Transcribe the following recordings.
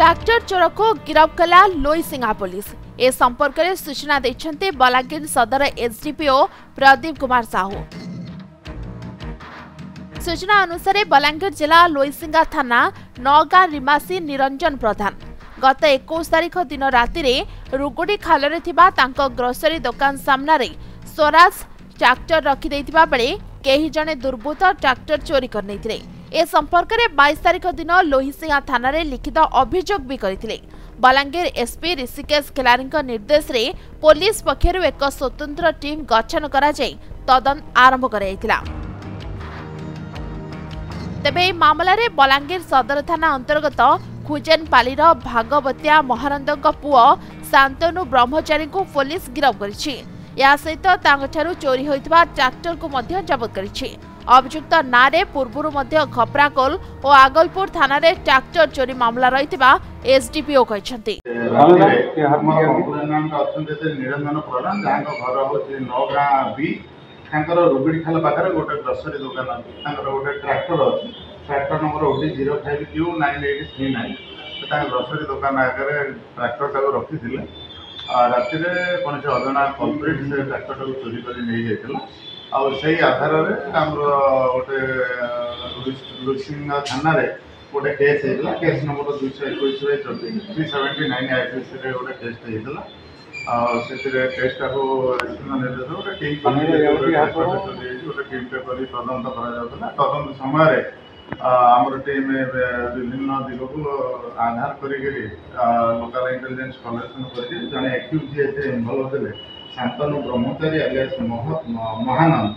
Tractor चोर को गिरफ्त कला लोईसिंगा पुलिस। ए संपर्क में सूचना देते बलांगीर सदर एसडीपीओ प्रदीप कुमार साहू। सूचना अनुसार बलांगीर जिला लोईसिंगा थाना नौगाँ निवासी निरंजन प्रधान गत 21 तारिख दिन राति रुगुड़ी खाल ग्रोसरी दुकान सामने स्वराज ट्रैक्टर रखिदेइथिबा बेले केही जणे दुर्बृत्त ट्रैक्टर चोरी करनेथिले। ए संपर्क में 22 तारिख दिन लोईसिंगा थाना लिखित अभियोग भी करथिले। बलांगीर एसपी ऋषिकेश खेलारी निर्देश रे पुलिस पक्षरु एक स्वतंत्र टीम गठन करा जाय तदंत आरंभ कराइथिला। तेबे मामला रे बलांगीर सदर थाना अंतर्गत खुजेनपालीर भागवतिया महानंद पुओ शांतनु ब्रह्मचारी को पुलिस गिरफ्त करिछि। या सहित तांगठारु चोरी होइतबा ट्रैक्टर को मध्य जब्त करिछि। अभियुक्त नारे पूर्वरु मध्य खपराकोल और आगलपुर थाना रे ट्रैक्टर चोरी मामला रहितबा एसडीपीओ कहछन्ति। निरंजन प्रधान जांको घर होछि नौगाँ बी तांकर रुगुड़ी खाल पाखरे गोटे ग्रोसरी दुकान अछि। तांकर गोटे ट्रैक्टर अछि। ट्रैक्टर नंबर ओडी 05Q9839 तांकर ग्रोसरी दुकान आगे ट्रैक्टर टाको रखिथिले। राति में कौन से अजना कल्प्रिट से ट्रैक्टर टाको चोरी कर नहीं जाइथिला। और सही आधार में गोटे लोईसिंगा थाना गोटे केस होता। केस नंबर 221/379 आईपीसी गोटे केस होता। केस टाको निर्देश गोटे टीम पे कर तदंत कर तदंत समय आमर टीम विभिन्न दिग को आधार कर लोकल इंटेलिजेंस कलेक्शन कर जड़े एक्यूज इनवल्व थे शांतनु ब्रह्मचारी alias महानंद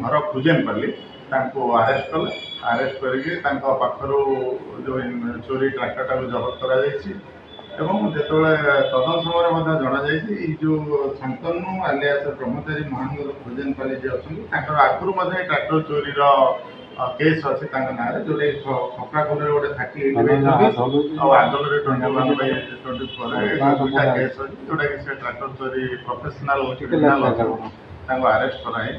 घर खुजेनपाली अरेस्ट कले। अरेस्ट कर जो चोरी ट्रैक्टर टाक जबत कर तदन समय जना जो शांतनु alias ब्रह्मचारी महानंद खुजेनपाली जी अच्छा आगुरी ट्रैक्टर चोरी केस अच्छे ना जो खपराकोल गोटे 38 और आगल 21/24 केस अच्छी जोटा कि ट्रैक्टर चोरी प्रोफेशनल अरेस्ट कराई।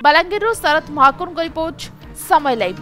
बलांगीर शरद महाकुर रिपोर्ट समय लाइव।